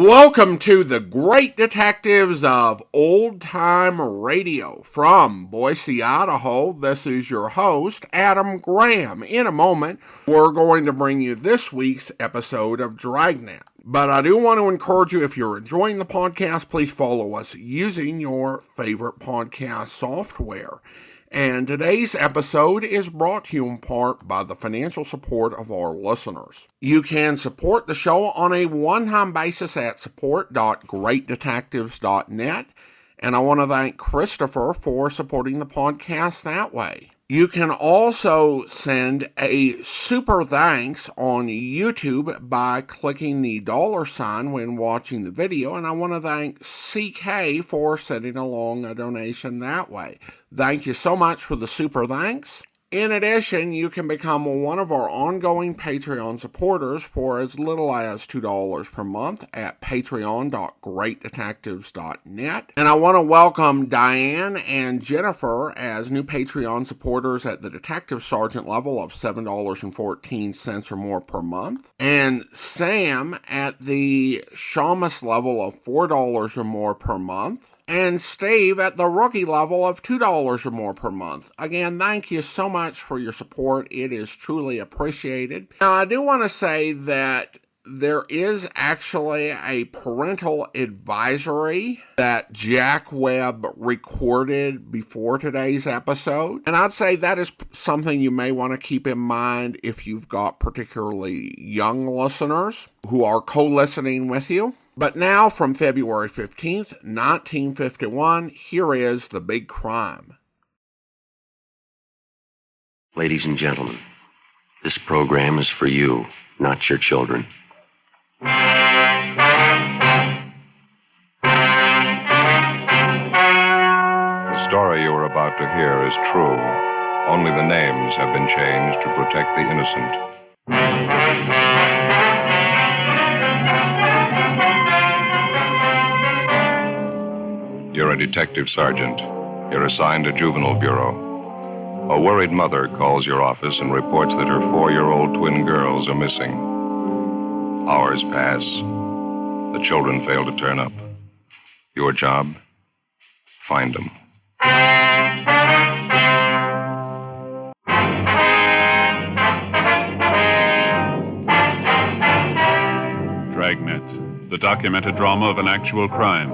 Welcome to the Great Detectives of Old Time Radio. From Boise, Idaho, this is your host, Adam Graham. In a moment, we're going to bring you this week's episode of Dragnet. But I do want to encourage you, if you're enjoying the podcast, please follow us using your favorite podcast software. And today's episode is brought to you in part by the financial support of our listeners. You can support the show on a one-time basis at support.greatdetectives.net, and I want to thank Christopher for supporting the podcast that way. You can also send a super thanks on YouTube by clicking the $ when watching the video, and I want to thank CK for sending along a donation that way. Thank you so much for the super thanks. In addition, you can become one of our ongoing Patreon supporters for as little as $2 per month at patreon.greatdetectives.net. And I want to welcome Diane and Jennifer as new Patreon supporters at the Detective Sergeant level of $7.14 or more per month. And Sam at the Shamus level of $4 or more per month. And Steve at the rookie level of $2 or more per month. Again, thank you so much for your support. It is truly appreciated. Now, I do want to say that there is actually a parental advisory that Jack Webb recorded before today's episode. And I'd say that is something you may want to keep in mind if you've got particularly young listeners who are co-listening with you. But now, from February 15th, 1951, here is The Big Crime. Ladies and gentlemen, this program is for you, not your children. The story you are about to hear is true. Only the names have been changed to protect the innocent. You're a detective sergeant. You're assigned to Juvenile Bureau. A worried mother calls your office and reports that her 4-year-old twin girls are missing. Hours pass. The children fail to turn up. Your job? Find them. Dragnet, the documented drama of an actual crime.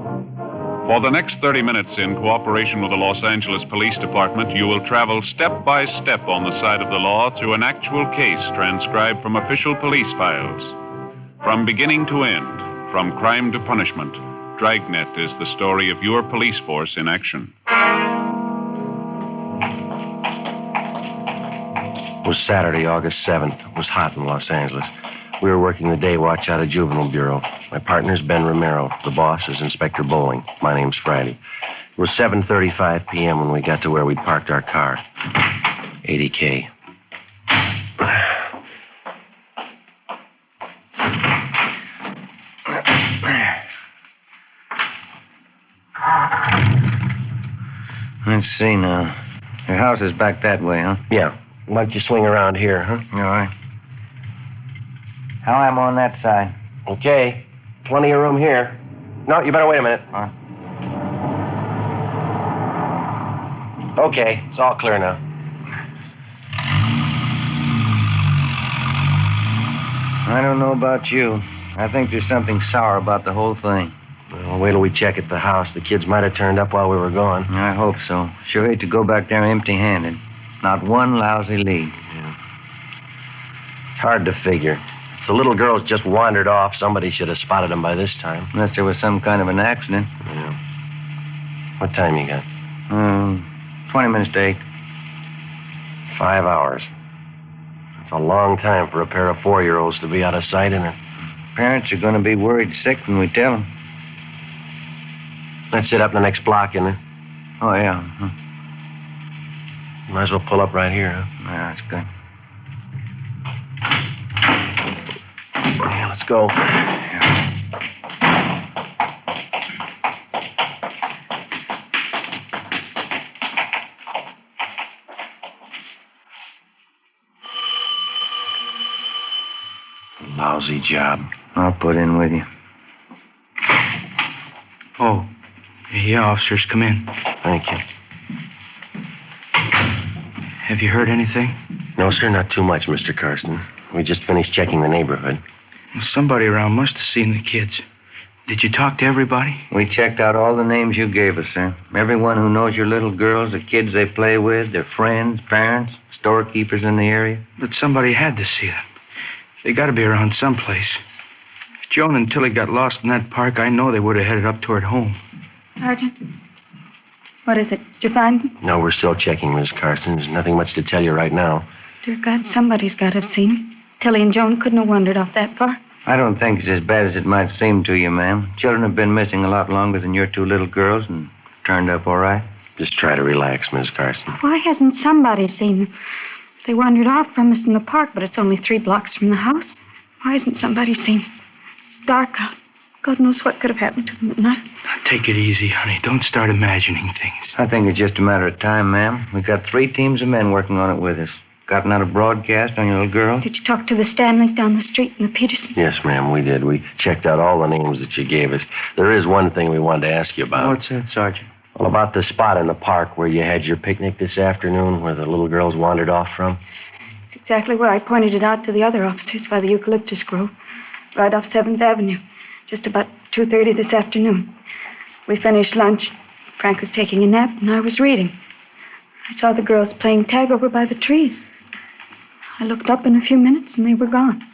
For the next 30 minutes, in cooperation with the Los Angeles Police Department, you will travel step by step on the side of the law through an actual case transcribed from official police files. From beginning to end, from crime to punishment, Dragnet is the story of your police force in action. It was Saturday, August 7th. It was hot in Los Angeles. We were working the day watch out of Juvenile Bureau. My partner's Ben Romero. The boss is Inspector Bowling. My name's Friday. It was 7:35 p.m. when we got to where we'd parked our car. 80K. Let's see now. Your house is back that way, huh? Yeah. Why don't you swing around here, huh? All right. How am I on that side? Okay. Plenty of room here. No, you better wait a minute. All right. Okay, it's all clear now. I don't know about you. I think there's something sour about the whole thing. Well, wait till we check at the house. The kids might have turned up while we were gone. I hope so. Sure hate to go back there empty-handed. Not one lousy lead. Yeah. It's hard to figure. If the little girls just wandered off, somebody should have spotted them by this time. Unless there was some kind of an accident. Yeah. What time you got? 20 minutes to 8. 5 hours. It's a long time for a pair of 4-year-olds to be out of sight, isn't it? Parents are going to be worried sick when we tell them. Let's sit up in the next block, isn't it? Oh, yeah. Might as well pull up right here, huh? Yeah, that's good. Yeah, let's go. Lousy job. I'll put in with you. Oh, yeah, officers, come in. Thank you. Have you heard anything? No, sir, not too much, Mr. Karsten. We just finished checking the neighborhood. Well, somebody around must have seen the kids. Did you talk to everybody? We checked out all the names you gave us, sir. Everyone who knows your little girls, the kids they play with, their friends, parents, storekeepers in the area. But somebody had to see them. They got to be around someplace. If Joan and Tilly got lost in that park, I know they would have headed up toward home. Sergeant, what is it? Did you find them? No, we're still checking, Miss Karsten. There's nothing much to tell you right now. Dear God, somebody's got to have seen them. Tilly and Joan couldn't have wandered off that far. I don't think it's as bad as it might seem to you, ma'am. Children have been missing a lot longer than your two little girls and turned up all right. Just try to relax, Miss Karsten. Why hasn't somebody seen them? They wandered off from us in the park, but it's only 3 blocks from the house. Why hasn't somebody seen them? It's dark out. God knows what could have happened to them at night. Now, take it easy, honey. Don't start imagining things. I think it's just a matter of time, ma'am. We've got 3 teams of men working on it with us. Gotten out a broadcast on your little girl? Did you talk to the Stanleys down the street and the Petersons? Yes, ma'am, we did. We checked out all the names that you gave us. There is one thing we wanted to ask you about. What's that, Sergeant? Well, about the spot in the park where you had your picnic this afternoon, where the little girls wandered off from. It's exactly where I pointed it out to the other officers by the eucalyptus grove, right off 7th Avenue, just about 2:30 this afternoon. We finished lunch. Frank was taking a nap, and I was reading. I saw the girls playing tag over by the trees. I looked up in a few minutes, and they were gone.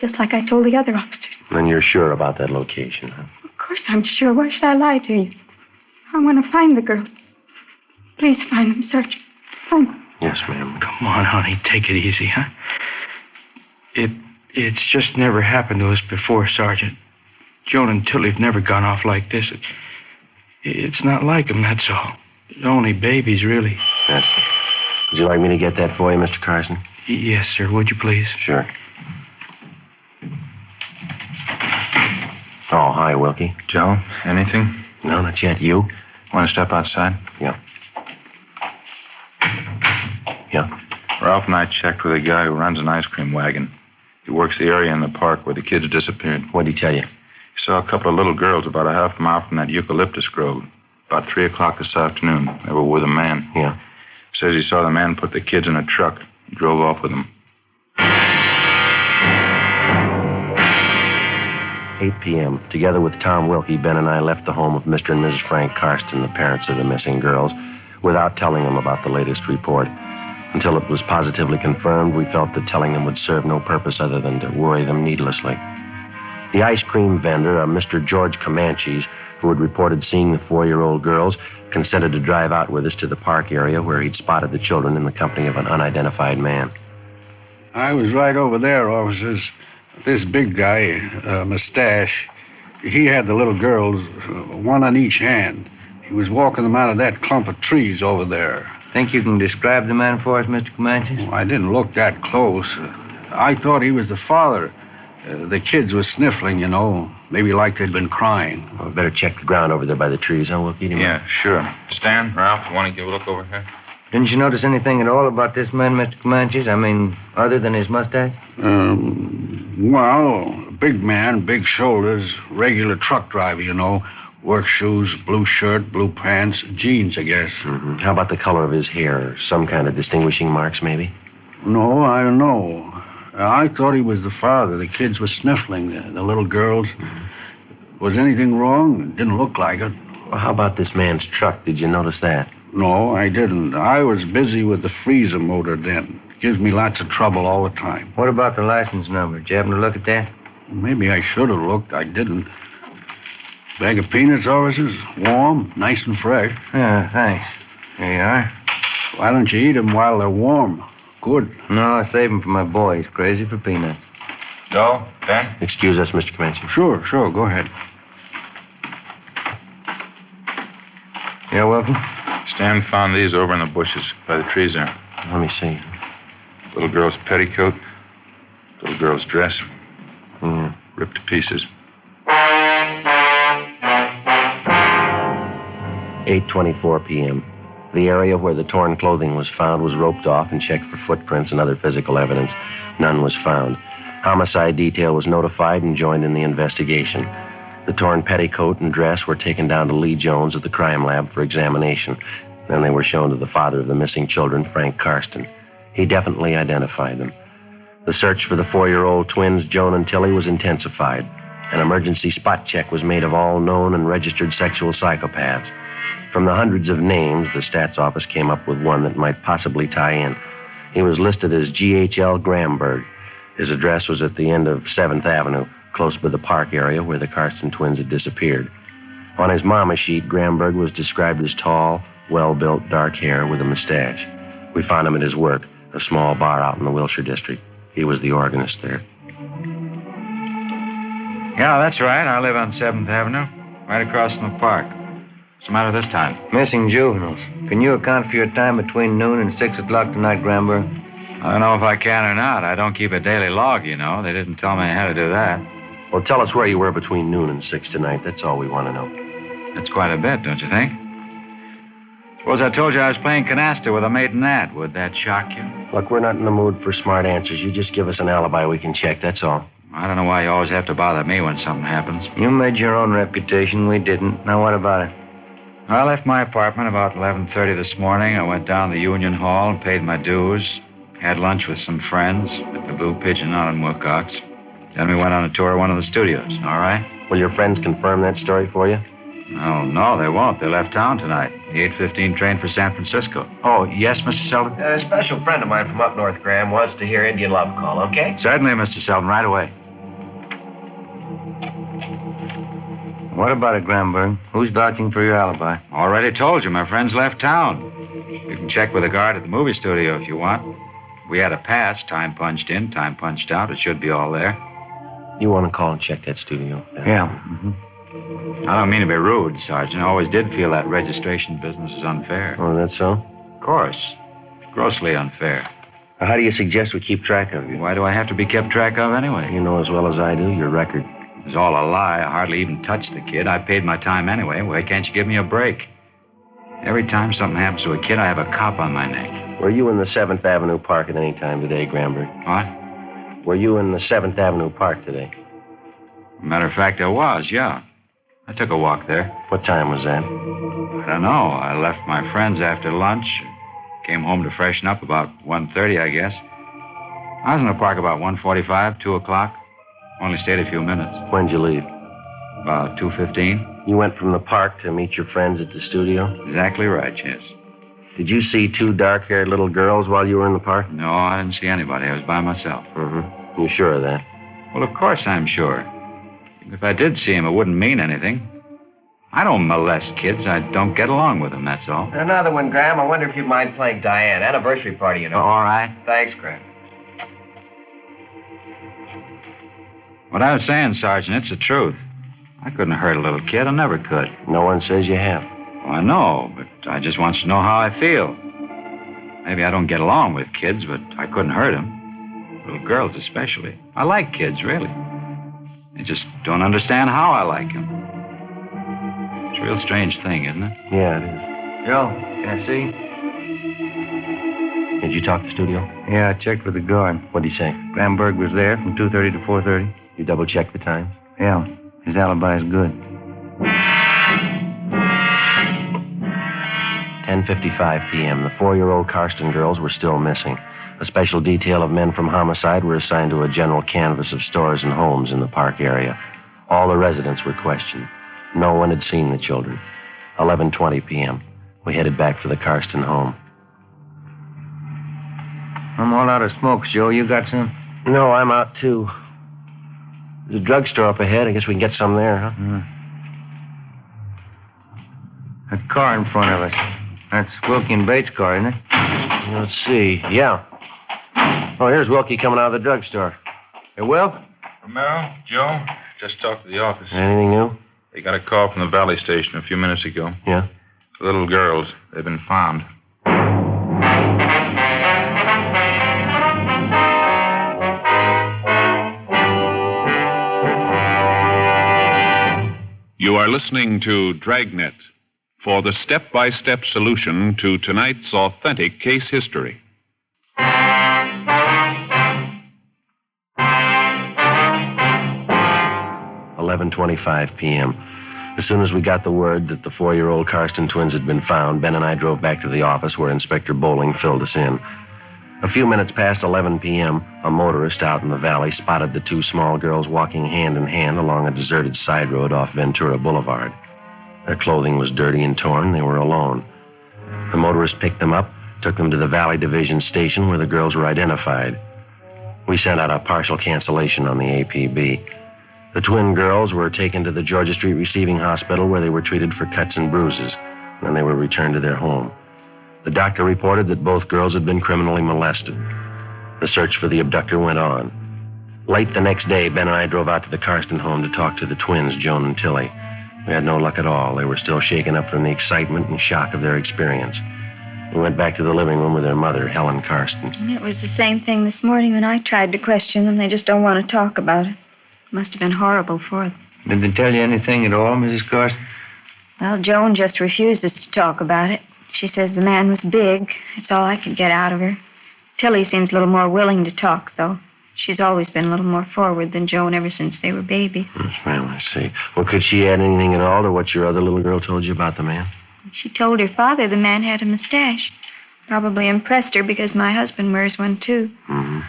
Just like I told the other officers. And you're sure about that location, huh? Of course I'm sure. Why should I lie to you? I want to find the girls. Please find them, Sergeant. Find them. Yes, ma'am. Come on, honey. Take it easy, huh? It's just never happened to us before, Sergeant. Joan and Tilly have never gone off like this. It's not like them, that's all. They're only babies, really. Yes. Would you like me to get that for you, Mr. Carson? Yes, sir. Would you please? Sure. Oh, hi, Wilkie. Joe, anything? No, not yet. You? Want to step outside? Yeah. Yeah. Ralph and I checked with a guy who runs an ice cream wagon. He works the area in the park where the kids disappeared. What'd he tell you? He saw a couple of little girls about a half mile from that eucalyptus grove. About 3 o'clock this afternoon. They were with a man. Yeah. Says he saw the man put the kids in a truck and drove off with them. 8 p.m. Together with Tom Wilkie, Ben and I left the home of Mr. and Mrs. Frank Karsten, the parents of the missing girls, without telling them about the latest report. Until it was positively confirmed, we felt that telling them would serve no purpose other than to worry them needlessly. The ice cream vendor, a Mr. George Comanches, who had reported seeing the 4-year-old girls, consented to drive out with us to the park area where he'd spotted the children in the company of an unidentified man. I was right over there, officers. This big guy, mustache, he had the little girls, one on each hand. He was walking them out of that clump of trees over there. Think you can describe the man for us, Mr. Comanches? Oh, I didn't look that close. I thought he was the father. The kids were sniffling, you know. Maybe like they'd been crying. Well, better check the ground over there by the trees, huh, Wilkie? Yeah, sure. Stan, Ralph, you want to give a look over here? Didn't you notice anything at all about this man, Mr. Comanches? I mean, other than his mustache? Well, big man, big shoulders, regular truck driver, you know. Work shoes, blue shirt, blue pants, jeans, I guess. Mm-hmm. How about the color of his hair? Some kind of distinguishing marks, maybe? No, I don't know. I thought he was the father. The kids were sniffling, the little girls. Was anything wrong? It didn't look like it. Well, how about this man's truck? Did you notice that? No, I didn't. I was busy with the freezer motor then. It gives me lots of trouble all the time. What about the license number? Did you happen to look at that? Maybe I should have looked. I didn't. Bag of peanuts, officers? Warm, nice and fresh. Yeah, thanks. Here you are. Why don't you eat them while they're warm? Good. No, I save them for my boy. He's crazy for peanuts. Joe, Ben? Excuse us, Mr. Comanches. Sure, go ahead. Yeah, welcome. Stan found these over in the bushes by the trees there. Let me see. Little girl's petticoat, little girl's dress. Yeah. Ripped to pieces. 8:24 p.m. The area where the torn clothing was found was roped off and checked for footprints and other physical evidence. None was found. Homicide detail was notified and joined in the investigation. The torn petticoat and dress were taken down to Lee Jones at the crime lab for examination. Then they were shown to the father of the missing children, Frank Karsten. He definitely identified them. The search for the 4-year-old twins, Joan and Tilly, was intensified. An emergency spot check was made of all known and registered sexual psychopaths. From the hundreds of names, the stats office came up with one that might possibly tie in. He was listed as G.H.L. Gramberg. His address was at the end of 7th Avenue, close by the park area where the Karsten twins had disappeared. On his mama sheet, Gramberg was described as tall, well-built, dark hair with a mustache. We found him at his work, a small bar out in the Wilshire district. He was the organist there. Yeah, that's right. I live on 7th Avenue, right across from the park. What's the matter this time? Missing juveniles. Can you account for your time between noon and 6 o'clock tonight, Gramberg? I don't know if I can or not. I don't keep a daily log, you know. They didn't tell me how to do that. Well, tell us where you were between noon and 6 tonight. That's all we want to know. That's quite a bit, don't you think? Suppose I told you I was playing canasta with a maiden aunt. Would that shock you? Look, we're not in the mood for smart answers. You just give us an alibi we can check, that's all. I don't know why you always have to bother me when something happens. You made your own reputation. We didn't. Now, what about it? I left my apartment about 11:30 this morning. I went down to the Union Hall and paid my dues. Had lunch with some friends at the Blue Pigeon out in Wilcox. Then we went on a tour of one of the studios, all right? Will your friends confirm that story for you? Oh, no, they won't. They left town tonight. The 8:15 train for San Francisco. Oh, yes, Mr. Selden? A special friend of mine from up north, Graham, wants to hear Indian Love Call, okay? Certainly, Mr. Selden, right away. What about it, Gramberg? Who's vouching for your alibi? Already told you, my friends left town. You can check with the guard at the movie studio if you want. We had a pass, time punched in, time punched out. It should be all there. You want to call and check that studio? Yeah. Mm-hmm. I don't mean to be rude, Sergeant. I always did feel that registration business is unfair. Oh, that's so? Of course. Grossly unfair. How do you suggest we keep track of you? Why do I have to be kept track of anyway? You know as well as I do, your record. It's all a lie. I hardly even touched the kid. I paid my time anyway. Why can't you give me a break? Every time something happens to a kid, I have a cop on my neck. Were you in the 7th Avenue Park at any time today, Gramberg? What? Were you in the 7th Avenue Park today? Matter of fact, I was, yeah. I took a walk there. What time was that? I don't know. I left my friends after lunch. Came home to freshen up about 1:30, I guess. I was in the park about 1:45, 2 o'clock. Only stayed a few minutes. When'd you leave? About 2:15. You went from the park to meet your friends at the studio? Exactly right, yes. Did you see 2 dark-haired little girls while you were in the park? No, I didn't see anybody. I was by myself. Mm-hmm. You sure of that? Well, of course I'm sure. If I did see him, it wouldn't mean anything. I don't molest kids. I don't get along with them, that's all. Another one, Graham. I wonder if you'd mind playing Diane. Anniversary party, you know. All right. Thanks, Graham. What I was saying, Sergeant, it's the truth. I couldn't hurt a little kid. I never could. No one says you have. Well, I know, but I just want you to know how I feel. Maybe I don't get along with kids, but I couldn't hurt them. Little girls especially. I like kids, really. I just don't understand how I like them. It's a real strange thing, isn't it? Yeah, it is. Joe, can I see? Did you talk to the studio? Yeah, I checked with the guard. What'd he say? Gramberg was there from 2:30 to 4:30. You double-checked the times? Yeah, his alibi is good. 10:55 p.m. The 4-year-old Karsten girls were still missing. A special detail of men from homicide were assigned to a general canvass of stores and homes in the park area. All the residents were questioned. No one had seen the children. 11:20 p.m. We headed back for the Karsten home. I'm all out of smokes, Joe. You got some? No, I'm out, too. There's a drugstore up ahead. I guess we can get some there, huh? A car in front of us. That's Wilkie and Bates' car, isn't it? Let's see. Yeah. Oh, here's Wilkie coming out of the drugstore. Hey, Will? Romero, Joe, just talked to the office. Anything new? They got a call from the Valley Station a few minutes ago. Yeah? The little girls. They've been found. You are listening to Dragnet for the step-by-step solution to tonight's authentic case history. 11:25 p.m. As soon as we got the word that the 4-year-old Karsten twins had been found, Ben and I drove back to the office where Inspector Bowling filled us in. A few minutes past 11 p.m., a motorist out in the valley spotted the 2 small girls walking hand in hand along a deserted side road off Ventura Boulevard. Their clothing was dirty and torn. They were alone. The motorist picked them up, took them to the Valley Division station where the girls were identified. We sent out a partial cancellation on the APB. The twin girls were taken to the Georgia Street Receiving Hospital where they were treated for cuts and bruises. Then they were returned to their home. The doctor reported that both girls had been criminally molested. The search for the abductor went on. Late the next day, Ben and I drove out to the Karsten home to talk to the twins, Joan and Tilly. We had no luck at all. They were still shaken up from the excitement and shock of their experience. We went back to the living room with their mother, Helen Karsten. It was the same thing this morning when I tried to question them. They just don't want to talk about it. It must have been horrible for them. Did they tell you anything at all, Mrs. Karsten? Well, Joan just refuses to talk about it. She says the man was big. That's all I could get out of her. Tilly seems a little more willing to talk, though. She's always been a little more forward than Joan ever since they were babies. Yes, ma'am, I see. Well, could she add anything at all to what your other little girl told you about the man? She told her father the man had a mustache. Probably impressed her because my husband wears one, too. Mm-hmm.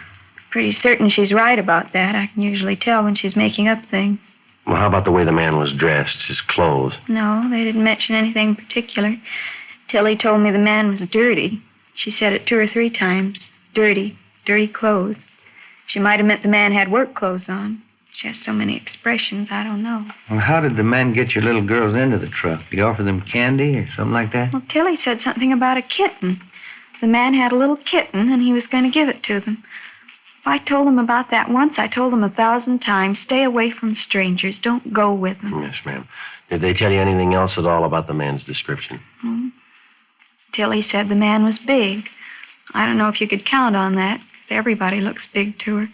Pretty certain she's right about that. I can usually tell when she's making up things. Well, how about the way the man was dressed, his clothes? No, they didn't mention anything particular. Tilly told me the man was dirty. She said it 2 or 3 times. Dirty clothes. She might have meant the man had work clothes on. She has so many expressions, I don't know. Well, how did the man get your little girls into the truck? Did he offer them candy or something like that? Well, Tilly said something about a kitten. The man had a little kitten, and he was going to give it to them. If I told them about that once, I told them 1,000 times, stay away from strangers. Don't go with them. Yes, ma'am. Did they tell you anything else at all about the man's description? Tilly said the man was big. I don't know if you could count on that. Everybody looks big to her.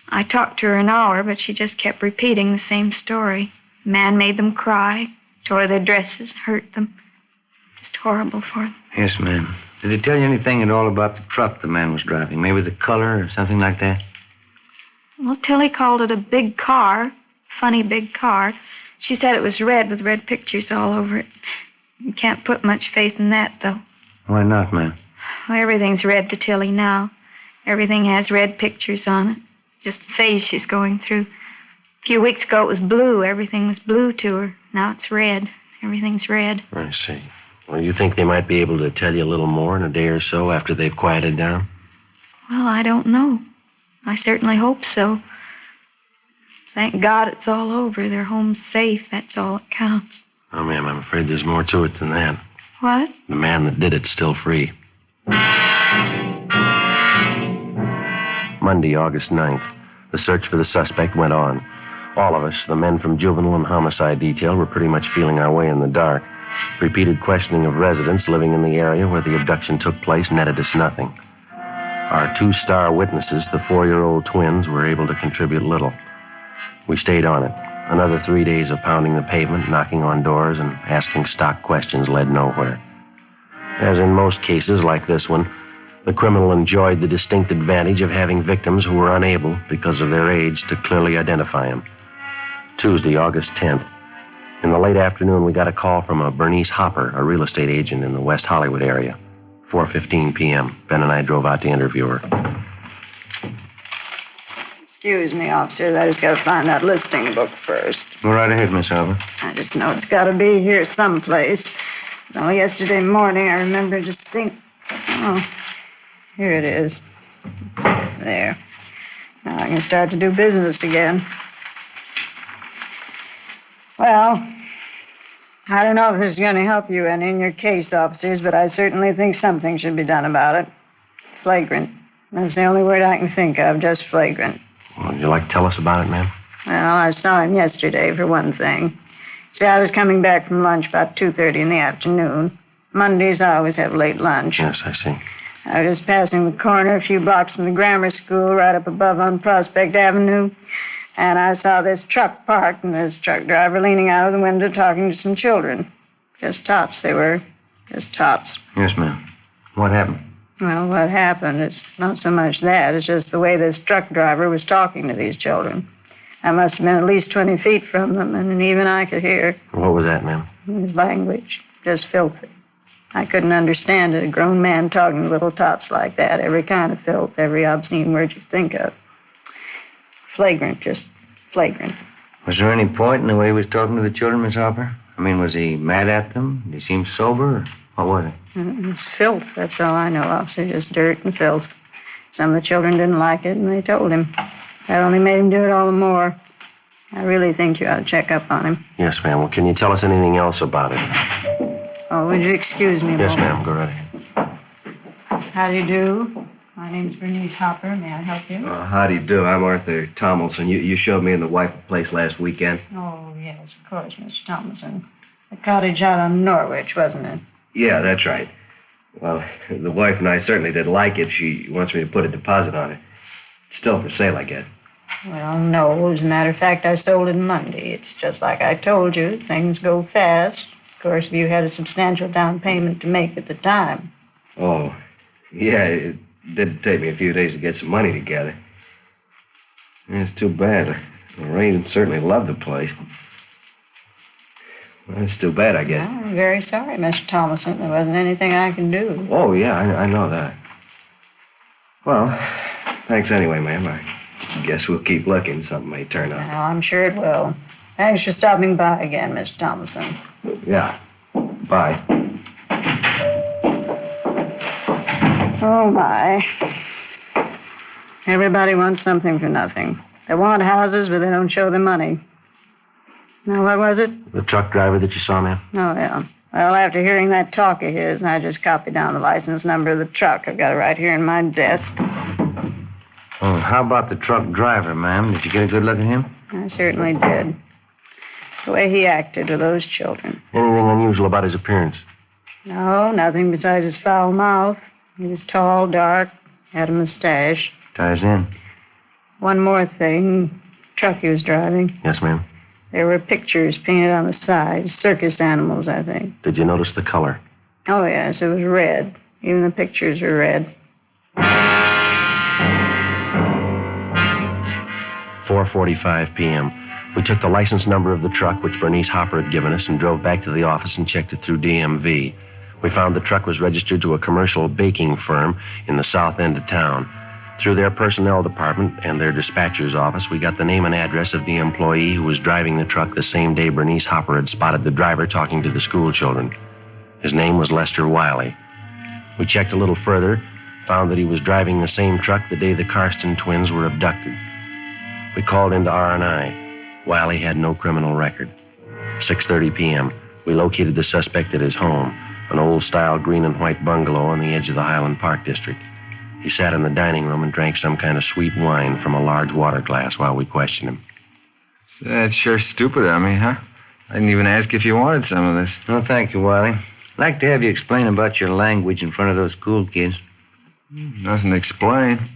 I talked to her an hour, but she just kept repeating the same story. The man made them cry, tore their dresses, hurt them. Just horrible for them. Yes, ma'am. Did they tell you anything at all about the truck the man was driving? Maybe the color or something like that? Well, Tilly called it a big car. Funny big car. She said it was red with red pictures all over it. You can't put much faith in that, though. Why not, ma'am? Well, everything's red to Tilly now. Everything has red pictures on it. Just the phase she's going through. A few weeks ago it was blue. Everything was blue to her. Now it's red. Everything's red. I see. Well, you think they might be able to tell you a little more in a day or so after they've quieted down? Well, I don't know. I certainly hope so. Thank God it's all over. Their home's safe. That's all that counts. Oh, ma'am, I'm afraid there's more to it than that. What? The man that did it's still free. Monday, August 9th. The search for the suspect went on. All of us, the men from juvenile and homicide detail, were pretty much feeling our way in the dark. Repeated questioning of residents living in the area where the abduction took place netted us nothing. Our 2 star witnesses, the 4-year-old twins, were able to contribute little. We stayed on it. Another 3 days of pounding the pavement, knocking on doors, and asking stock questions led nowhere. As in most cases like this one, the criminal enjoyed the distinct advantage of having victims who were unable, because of their age, to clearly identify him. Tuesday, August 10th. In the late afternoon, we got a call from a Bernice Hopper, a real estate agent in the West Hollywood area. 4:15 p.m. Ben and I drove out to interview her. Excuse me, officers. I just got to find that listing book first. Go right ahead, Miss Hopper. I just know it's got to be here someplace. It was only yesterday morning I remember Oh, here it is. There. Now I can start to do business again. Well, I don't know if this is going to help you any in your case, officers, but I certainly think something should be done about it. Flagrant. That's the only word I can think of, just flagrant. Well, would you like to tell us about it, ma'am? Well, I saw him yesterday, for one thing. See, I was coming back from lunch about 2:30 in the afternoon. Mondays, I always have late lunch. Yes, I see. I was just passing the corner a few blocks from the grammar school right up above on Prospect Avenue, and I saw this truck parked and this truck driver leaning out of the window talking to some children. Just tots they were. Just tots. Yes, ma'am. What happened? Well, what happened, it's not so much that. It's just the way this truck driver was talking to these children. I must have been at least 20 feet from them, and even I could hear. What was that, ma'am? His language, just filthy. I couldn't understand it, a grown man talking to little tots like that. Every kind of filth, every obscene word you think of. Flagrant, just flagrant. Was there any point in the way he was talking to the children, Miss Hopper? I mean, was he mad at them? Did he seem sober, or what was it? It was filth, that's all I know, officer, just dirt and filth. Some of the children didn't like it, and they told him. That only made him do it all the more. I really think you ought to check up on him. Yes, ma'am. Well, can you tell us anything else about it? Oh, would you excuse me a Yes, moment? ma'am. Go right ahead. How do you do? My name's Bernice Hopper. May I help you? How do you do? I'm Arthur Tomlinson. You showed me in the wife place last weekend. Oh, yes, of course, Mr. Thomason. The cottage out on Norwich, wasn't it? Yeah, that's right. Well, the wife and I certainly did like it. She wants me to put a deposit on it. It's still for sale, I guess. Well, no. As a matter of fact, I sold it Monday. It's just like I told you. Things go fast. Of course, if you had a substantial down payment to make at the time. Oh, yeah, it did take me a few days to get some money together. It's too bad. Lorraine certainly loved the place. Well, it's too bad, I guess. Well, I'm very sorry, Mr. Thomason. There wasn't anything I can do. Oh, yeah, I know that. Well, thanks anyway, ma'am. I guess we'll keep looking. Something may turn up. Well, I'm sure it will. Thanks for stopping by again, Mr. Thomason. Yeah. Bye. Oh, my. Everybody wants something for nothing. They want houses, but they don't show the money. Now, what was it? The truck driver that you saw, ma'am? Oh, yeah. Well, after hearing that talk of his, I just copied down the license number of the truck. I've got it right here in my desk. Oh, how about the truck driver, ma'am? Did you get a good look at him? I certainly did. The way he acted to those children. Anything unusual about his appearance? No, nothing besides his foul mouth. He was tall, dark, had a mustache. Ties in. One more thing. Truck he was driving. Yes, ma'am. There were pictures painted on the side. Circus animals, I think. Did you notice the color? Oh, yes, it was red. Even the pictures were red. 4:45 p.m. We took the license number of the truck, which Bernice Hopper had given us, and drove back to the office and checked it through DMV. We found the truck was registered to a commercial baking firm in the south end of town. Through their personnel department and their dispatcher's office, we got the name and address of the employee who was driving the truck the same day Bernice Hopper had spotted the driver talking to the school children. His name was Lester Wiley. We checked a little further, found that he was driving the same truck the day the Carston twins were abducted. We called into R&I. Wiley had no criminal record. 6:30 p.m. We located the suspect at his home, an old-style green and white bungalow on the edge of the Highland Park district. He sat in the dining room and drank some kind of sweet wine from a large water glass while we questioned him. That's sure stupid of me, huh? I didn't even ask if you wanted some of this. No, thank you, Wiley. I'd like to have you explain about your language in front of those school kids. Nothing to explain.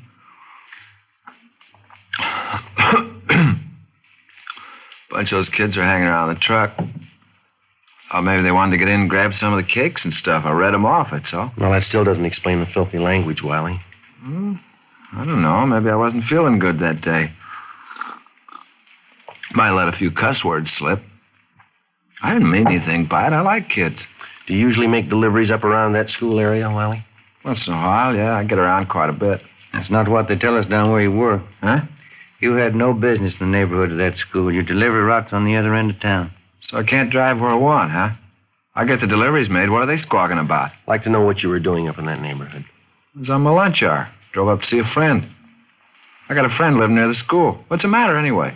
Bunch of those kids are hanging around the truck. Oh, maybe they wanted to get in and grab some of the cakes and stuff. I read them off, that's all. Well, that still doesn't explain the filthy language, Wiley. I don't know. Maybe I wasn't feeling good that day. Might have let a few cuss words slip. I didn't mean anything by it. I like kids. Do you usually make deliveries up around that school area, Wiley? Once in a while, yeah. I get around quite a bit. That's not what they tell us down where you work. Huh? You had no business in the neighborhood of that school. Your delivery route's on the other end of town. So I can't drive where I want, huh? I get the deliveries made. What are they squawking about? I'd like to know what you were doing up in that neighborhood. I was on my lunch hour. Drove up to see a friend. I got a friend living near the school. What's the matter, anyway?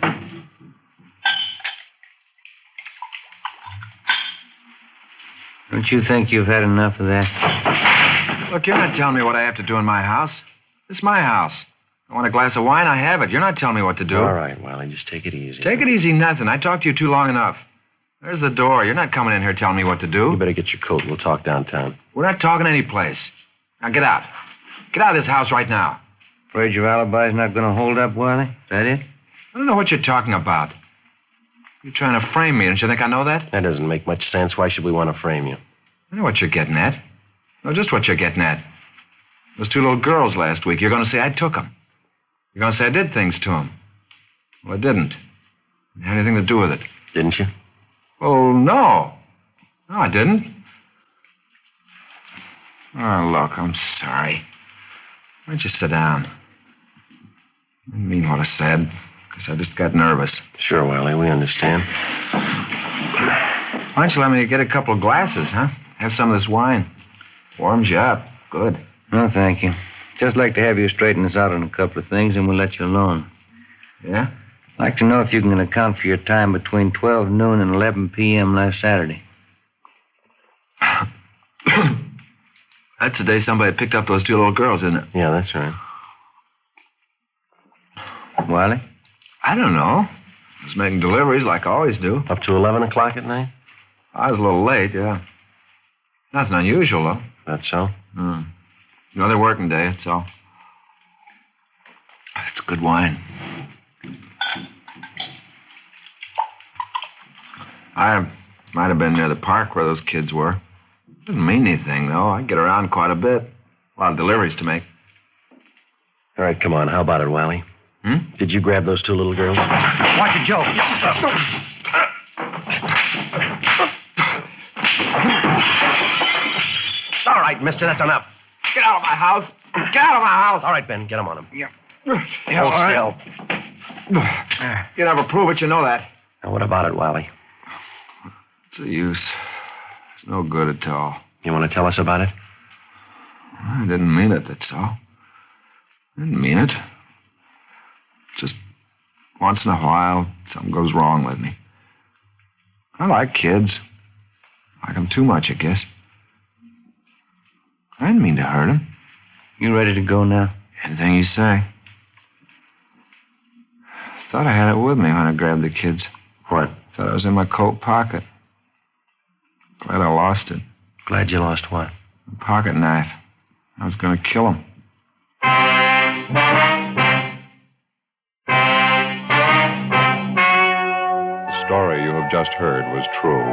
Don't you think you've had enough of that? Look, you're not telling me what I have to do in my house. This is my house. I want a glass of wine, I have it. You're not telling me what to do. All right, Wiley, just take it easy. Take it easy, nothing. I talked to you too long enough. There's the door. You're not coming in here telling me what to do. You better get your coat. We'll talk downtown. We're not talking any place. Now get out. Get out of this house right now. Afraid your alibi's not going to hold up, Wiley? Is that it? I don't know what you're talking about. You're trying to frame me. Don't you think I know that? That doesn't make much sense. Why should we want to frame you? I know what you're getting at. No, just what you're getting at. Those two little girls last week. You're going to say I took them. You're going to say I did things to them. Well, I didn't. You had anything to do with it. Didn't you? Oh, no. No, I didn't. Oh, look, I'm sorry. Why don't you sit down? I didn't mean what I said. I just got nervous. Sure, Wiley, we understand. Why don't you let me get a couple of glasses, huh? Have some of this wine. Warms you up. Good. No, thank you. Just like to have you straighten us out on a couple of things, and we'll let you alone. Yeah? I'd like to know if you can account for your time between 12 noon and 11 p.m. last Saturday. That's the day somebody picked up those two little girls, isn't it? Yeah, that's right. Wiley? I don't know. I was making deliveries like I always do. Up to 11 o'clock at night? I was a little late, yeah. Nothing unusual, though. That's so? Another working day, that's all. It's good wine. I might have been near the park where those kids were. Doesn't mean anything, though. I get around quite a bit. A lot of deliveries to make. All right, come on. How about it, Wiley? Did you grab those two little girls? Watch it, Joe. All right, mister, that's enough. Get out of my house. Get out of my house. All right, Ben, get him on him. Yeah. Hold still. You never prove it, you know that. Now, what about it, Wiley? What's the use? It's no good at all. You want to tell us about it? I didn't mean it, that's all. I didn't mean it. Just once in a while, something goes wrong with me. I like kids. I like them too much, I guess. I didn't mean to hurt them. You ready to go now? Anything you say. Thought I had it with me when I grabbed the kids. What? Thought it was in my coat pocket. Glad I lost it. Glad you lost what? A pocket knife. I was going to kill him. The story you have just heard was true.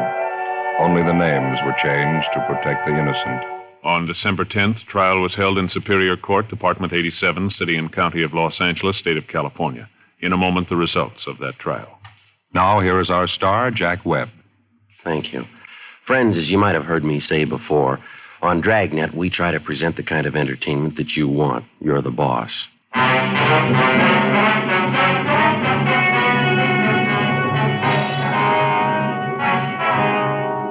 Only the names were changed to protect the innocent. On December 10th, trial was held in Superior Court, Department 87, City and County of Los Angeles, State of California. In a moment, the results of that trial. Now, here is our star, Jack Webb. Thank you. Friends, as you might have heard me say before, on Dragnet, we try to present the kind of entertainment that you want. You're the boss.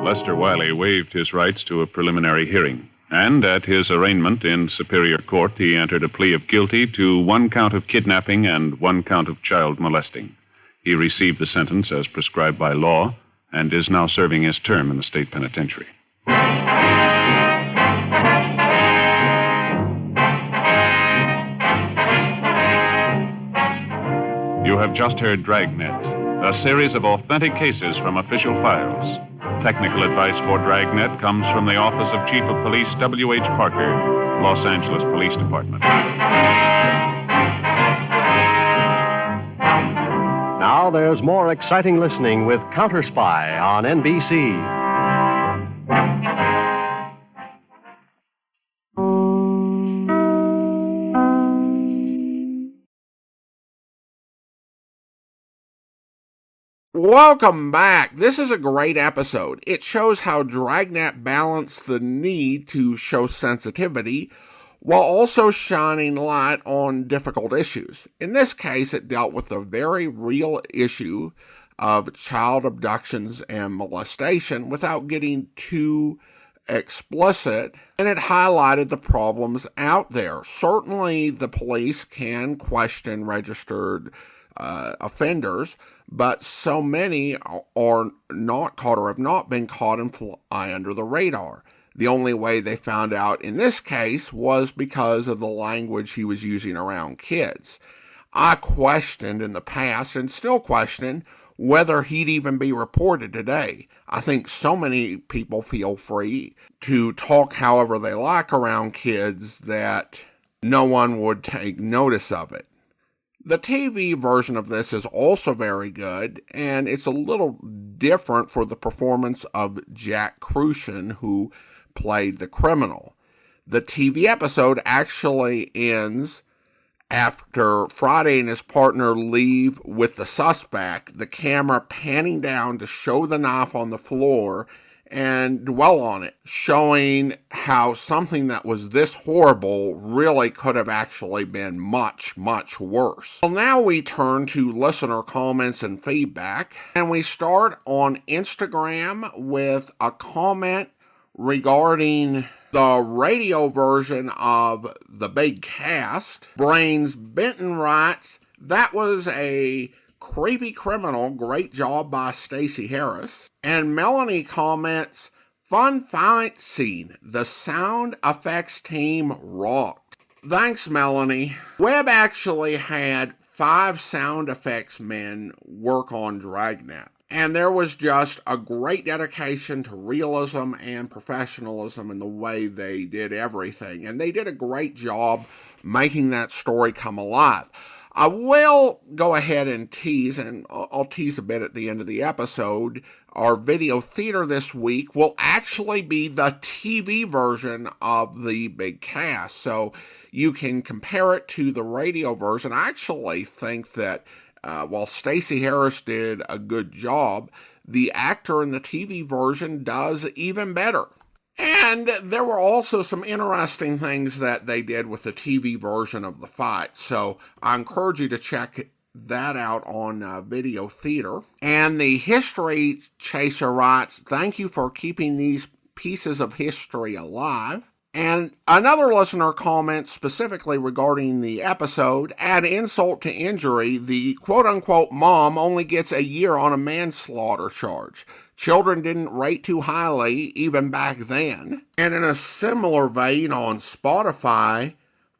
Lester Wiley waived his rights to a preliminary hearing, and at his arraignment in Superior Court, he entered a plea of guilty to 1 count of kidnapping and 1 count of child molesting. He received the sentence as prescribed by law and is now serving his term in the state penitentiary. You have just heard Dragnet, a series of authentic cases from official files. Technical advice for Dragnet comes from the Office of Chief of Police W.H. Parker, Los Angeles Police Department. Now there's more exciting listening with Counter Spy on NBC. Welcome back. This is a great episode. It shows how Dragnet balanced the need to show sensitivity while also shining light on difficult issues. In this case, it dealt with the very real issue of child abductions and molestation without getting too explicit, and it highlighted the problems out there. Certainly, the police can question registered offenders, but so many are not caught or have not been caught and fly under the radar. The only way they found out in this case was because of the language he was using around kids. I questioned in the past and still question whether he'd even be reported today. I think so many people feel free to talk however they like around kids that no one would take notice of it. The TV version of this is also very good, and it's a little different for the performance of Jack Crucian, who played the criminal. The TV episode actually ends after Friday and his partner leave with the suspect, the camera panning down to show the knife on the floor and dwell on it, showing how something that was this horrible really could have actually been much, much worse. Well, now we turn to listener comments and feedback, and we start on Instagram with a comment regarding the radio version of The Big Cast. Brains Benton writes, "That was a creepy criminal. Great job by Stacey Harris." And Melanie comments, "Fun fight scene. The sound effects team rocked." Thanks, Melanie. Webb actually had 5 sound effects men work on Dragnet. And there was just a great dedication to realism and professionalism in the way they did everything. And they did a great job making that story come alive. I will go ahead and tease, and I'll tease a bit at the end of the episode. Our video theater this week will actually be the TV version of The Big Cast. So you can compare it to the radio version. I actually think that while Stacey Harris did a good job, the actor in the TV version does even better. And there were also some interesting things that they did with the TV version of the fight. So I encourage you to check that out on Video Theater. And the History Chaser writes, "Thank you for keeping these pieces of history alive." And another listener comments specifically regarding the episode, "Add insult to injury, the quote-unquote mom only gets a year on a manslaughter charge. Children didn't rate too highly even back then." And in a similar vein on Spotify,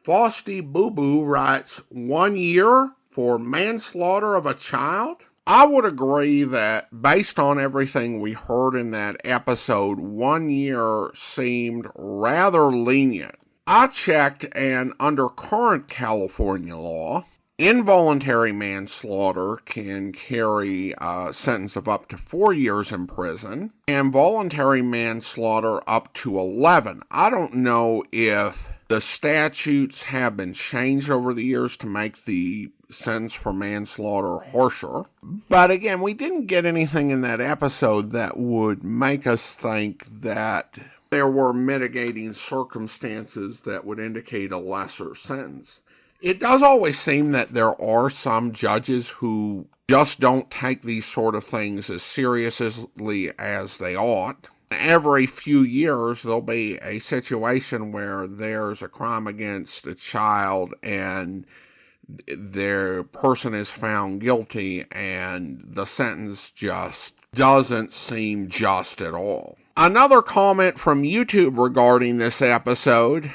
Frosty Boo Boo writes, "1 year for manslaughter of a child?" I would agree that based on everything we heard in that episode, 1 year seemed rather lenient. I checked, and under current California law, involuntary manslaughter can carry a sentence of up to 4 years in prison, and voluntary manslaughter up to 11. I don't know if the statutes have been changed over the years to make the sentence for manslaughter harsher. But again, we didn't get anything in that episode that would make us think that there were mitigating circumstances that would indicate a lesser sentence. It does always seem that there are some judges who just don't take these sort of things as seriously as they ought. Every few years, there'll be a situation where there's a crime against a child and their person is found guilty and the sentence just doesn't seem just at all. Another comment from YouTube regarding this episode.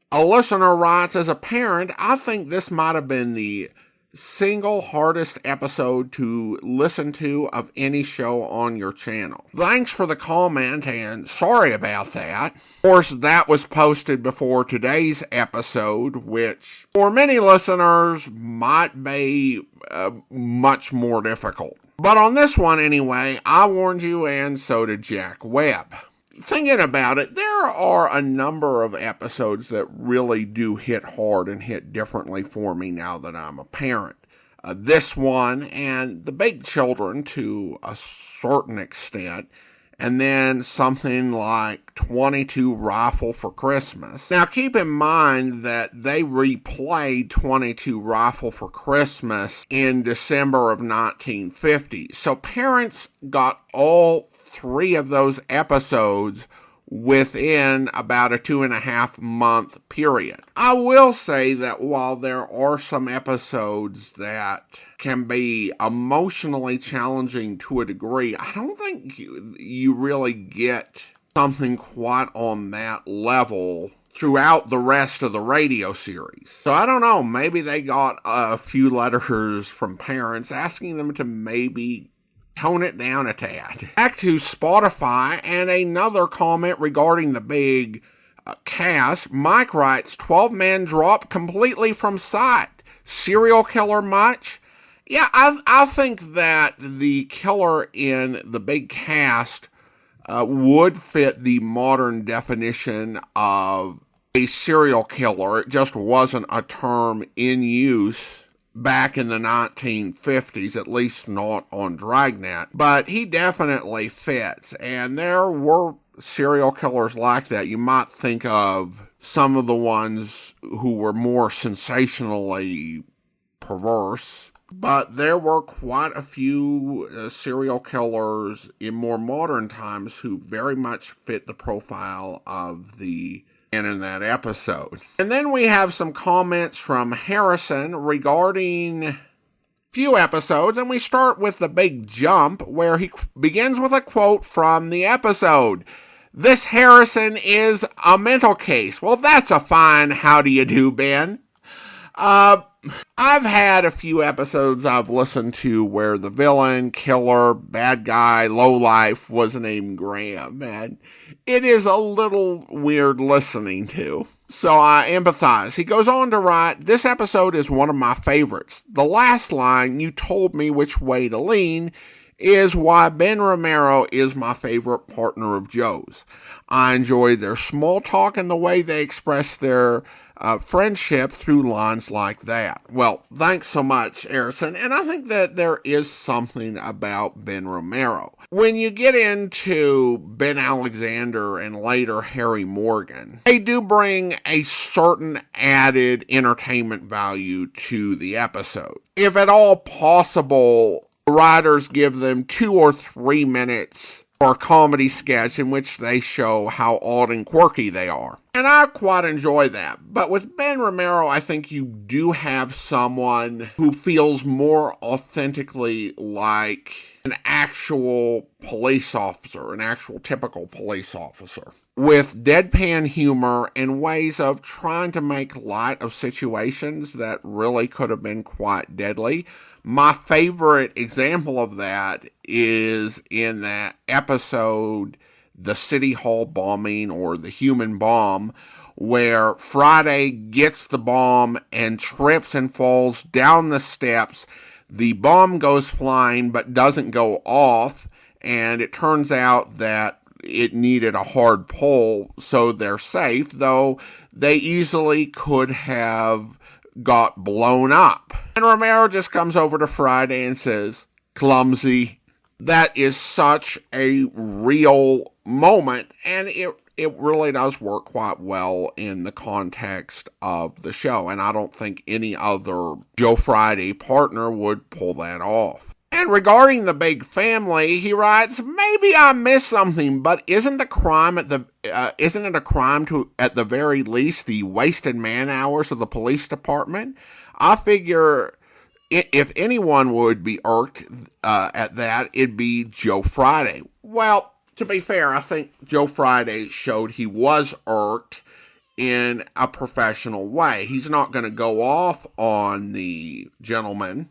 A listener writes, "As a parent, I think this might have been the single hardest episode to listen to of any show on your channel." Thanks for the comment, and sorry about that. Of course, that was posted before today's episode, which for many listeners might be much more difficult. But on this one anyway, I warned you, and so did Jack Webb. Thinking about it, there are a number of episodes that really do hit hard and hit differently for me now that I'm a parent. This one and The Big Children to a certain extent, and then something like 22 Rifle for Christmas. Now keep in mind that they replayed 22 Rifle for Christmas in December of 1950. So parents got all 3 of those episodes within about a 2.5 month period. I will say that while there are some episodes that can be emotionally challenging to a degree, I don't think you really get something quite on that level throughout the rest of the radio series. So I don't know, maybe they got a few letters from parents asking them to maybe tone it down a tad. Back to Spotify, and another comment regarding The Big Cast. Mike writes, 12 men dropped completely from sight. Serial killer much? Yeah, I think that the killer in The Big Cast would fit the modern definition of a serial killer. It just wasn't a term in use back in the 1950s, at least not on Dragnet. But he definitely fits, and there were serial killers like that. You might think of some of the ones who were more sensationally perverse, but there were quite a few serial killers in more modern times who very much fit the profile of the man in that episode. And then we have some comments from Harrison regarding few episodes, and we start with the big jump, where he begins with a quote from the episode. "This Harrison is a mental case." Well, that's a fine how do you do, Ben. I've had a few episodes I've listened to where the villain, killer, bad guy, lowlife was named Graham, and it is a little weird listening to. So I empathize. He goes on to write, "This episode is one of my favorites. The last line, 'You told me which way to lean,' is why Ben Romero is my favorite partner of Joe's. I enjoy their small talk and the way they express their friendship through lines like that." Well, thanks so much, Harrison. And I think that there is something about Ben Romero. When you get into Ben Alexander and later Harry Morgan, they do bring a certain added entertainment value to the episode. If at all possible, writers give them 2 or 3 minutes for a comedy sketch in which they show how odd and quirky they are. And I quite enjoy that. But with Ben Romero, I think you do have someone who feels more authentically like an actual police officer, an actual typical police officer, with deadpan humor and ways of trying to make light of situations that really could have been quite deadly. My favorite example of that is in that episode, The City Hall Bombing, or The Human Bomb, where Friday gets the bomb and trips and falls down the steps. The bomb goes flying but doesn't go off, and it turns out that it needed a hard pull, so they're safe, though they easily could have got blown up. And Romero just comes over to Friday and says, "Clumsy." That is such a real moment, and it really does work quite well in the context of the show, and I don't think any other Joe Friday partner would pull that off. And regarding the big family, he writes, "Maybe I missed something, but isn't it a crime to, at the very least, the wasted man hours of the police department? I figure if anyone would be irked at that, it'd be Joe Friday." Well, to be fair, I think Joe Friday showed he was irked in a professional way. He's not going to go off on the gentleman,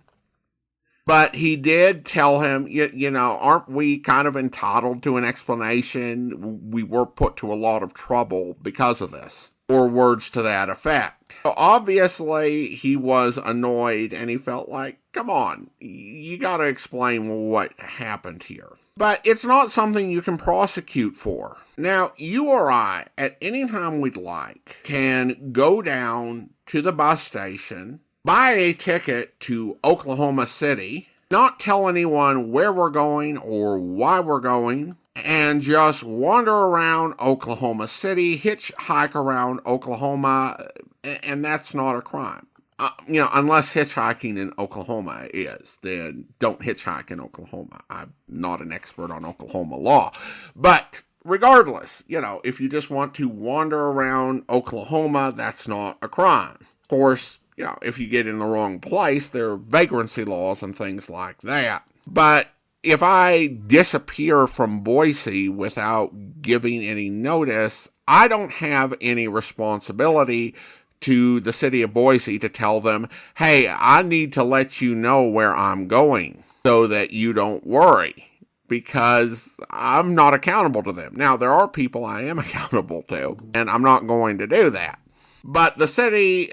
but he did tell him, you know, aren't we kind of entitled to an explanation? We were put to a lot of trouble because of this, or words to that effect. So obviously, he was annoyed, and he felt like, come on, you got to explain what happened here. But it's not something you can prosecute for. Now, you or I, at any time we'd like, can go down to the bus station, buy a ticket to Oklahoma City, not tell anyone where we're going or why we're going, and just wander around Oklahoma City, hitchhike around Oklahoma, and that's not a crime. Unless hitchhiking in Oklahoma is, then don't hitchhike in Oklahoma. I'm not an expert on Oklahoma law. But regardless, if you just want to wander around Oklahoma, that's not a crime. Of course, if you get in the wrong place, there are vagrancy laws and things like that. But if I disappear from Boise without giving any notice, I don't have any responsibility to the city of Boise to tell them, hey, I need to let you know where I'm going so that you don't worry, because I'm not accountable to them. Now, there are people I am accountable to, and I'm not going to do that. But the city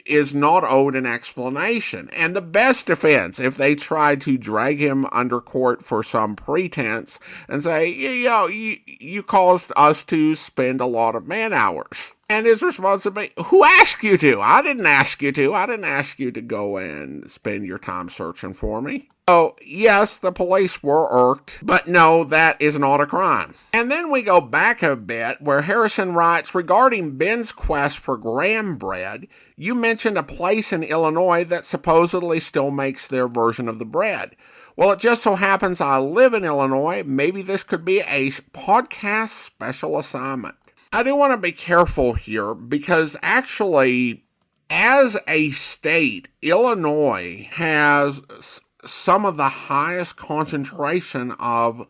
is not owed an explanation. And the best defense, if they try to drag him under court for some pretense and say, you caused us to spend a lot of man hours. And his response would be, who asked you to? I didn't ask you to. I didn't ask you to go and spend your time searching for me. So, yes, the police were irked, but no, that is not a crime. And then we go back a bit where Harrison writes, regarding Ben's quest for graham bread, you mentioned a place in Illinois that supposedly still makes their version of the bread. Well, it just so happens I live in Illinois. Maybe this could be a podcast special assignment. I do want to be careful here because actually, as a state, Illinois has some of the highest concentration of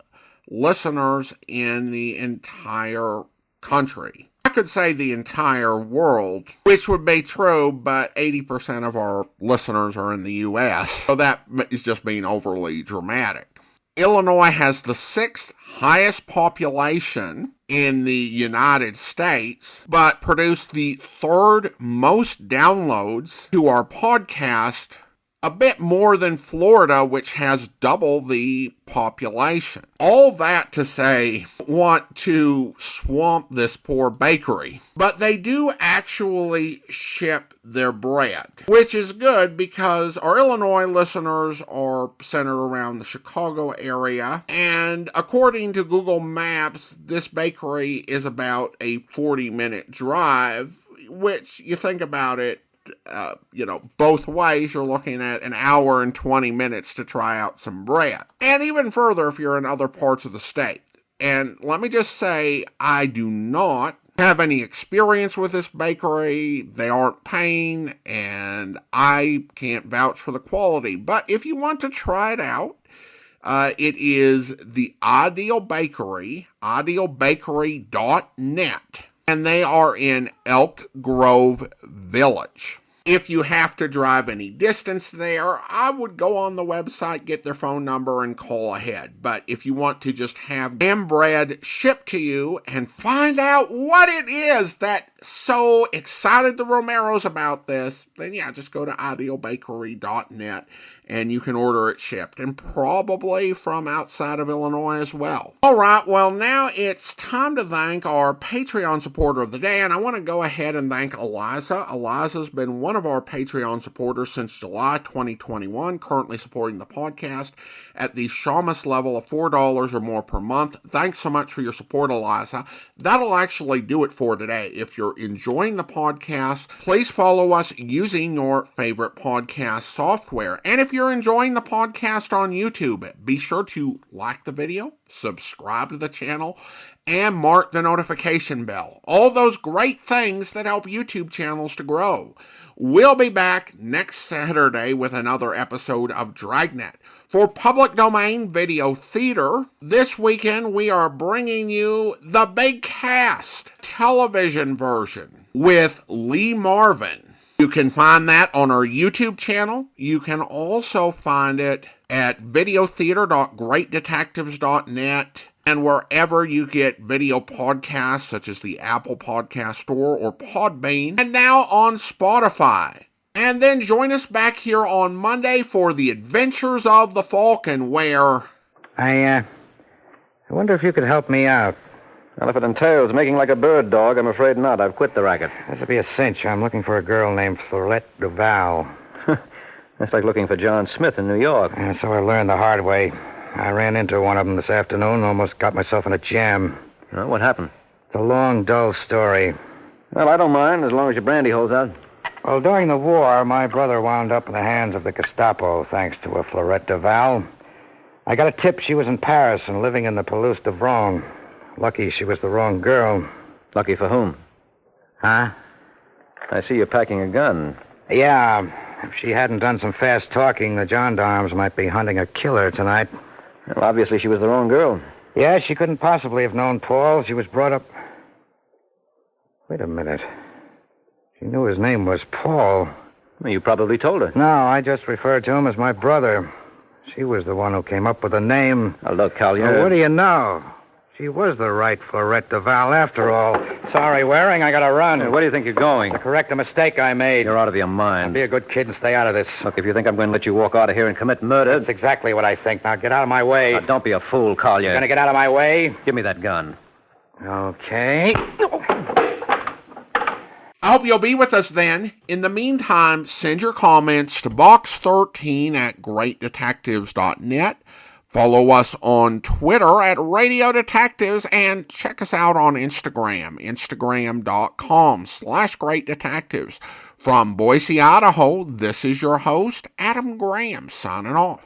listeners in the entire country. I could say the entire world, which would be true, but 80% of our listeners are in the U.S., so that is just being overly dramatic. Illinois has the 6th highest population in the United States, but produced the 3rd most downloads to our podcast, a bit more than Florida, which has double the population. All that to say, want to swamp this poor bakery. But they do actually ship their bread, which is good because our Illinois listeners are centered around the Chicago area. And according to Google Maps, this bakery is about a 40-minute drive, which you think about it, both ways, you're looking at an hour and 20 minutes to try out some bread. And even further if you're in other parts of the state. And let me just say, I do not have any experience with this bakery. They aren't paying, and I can't vouch for the quality. But if you want to try it out, it is the Ideal Bakery, idealbakery.net. And they are in Elk Grove Village. If you have to drive any distance there, I would go on the website, get their phone number, and call ahead. But if you want to just have graham bread shipped to you and find out what it is that so excited the Romeros about this, then yeah, just go to idealbakery.net and you can order it shipped, and probably from outside of Illinois as well. All right, well, now it's time to thank our Patreon supporter of the day, and I want to go ahead and thank Eliza. Eliza's been one of our Patreon supporters since July 2021, currently supporting the podcast at the Shamus level of $4 or more per month. Thanks so much for your support, Eliza. That'll actually do it for today. If you're enjoying the podcast, please follow us using your favorite podcast software. And if you're enjoying the podcast on YouTube, be sure to like the video, subscribe to the channel, and mark the notification bell. All those great things that help YouTube channels to grow. We'll be back next Saturday with another episode of Dragnet. For public domain video theater, this weekend we are bringing you the Big Cast television version with Lee Marvin. You can find that on our YouTube channel. You can also find it at videotheater.greatdetectives.net and wherever you get video podcasts such as the Apple Podcast Store or Podbean, and now on Spotify. And then join us back here on Monday for the Adventures of the Falcon, where... I wonder if you could help me out. Well, if it entails making like a bird dog, I'm afraid not. I've quit the racket. This'll be a cinch. I'm looking for a girl named Florette Duval. That's like looking for John Smith in New York. And so I learned the hard way. I ran into one of them this afternoon, almost got myself in a jam. Well, what happened? It's a long, dull story. Well, I don't mind, as long as your brandy holds out. Well, during the war, my brother wound up in the hands of the Gestapo, thanks to a Florette Duval. I got a tip she was in Paris and living in the Palouse de Vrong. Lucky she was the wrong girl. Lucky for whom? Huh? I see you're packing a gun. Yeah. If she hadn't done some fast talking, the gendarmes might be hunting a killer tonight. Well, obviously she was the wrong girl. Yeah, she couldn't possibly have known Paul. She was brought up... Wait a minute. She knew his name was Paul. Well, you probably told her. No, I just referred to him as my brother. She was the one who came up with the name. Now, look, Collier... Well, what do you know? She was the right Florette Duval after all. Sorry, Waring, I gotta run. Hey, where do you think you're going? To correct a mistake I made. You're out of your mind. Be a good kid and stay out of this. Look, if you think I'm going to let you walk out of here and commit murder... That's exactly what I think. Now, get out of my way. Now, don't be a fool, Collier. You're gonna get out of my way? Give me that gun. Okay. I hope you'll be with us then. In the meantime, send your comments to box13@greatdetectives.net. Follow us on Twitter at Radio Detectives, and check us out on Instagram, instagram.com/greatdetectives. From Boise, Idaho, this is your host, Adam Graham, signing off.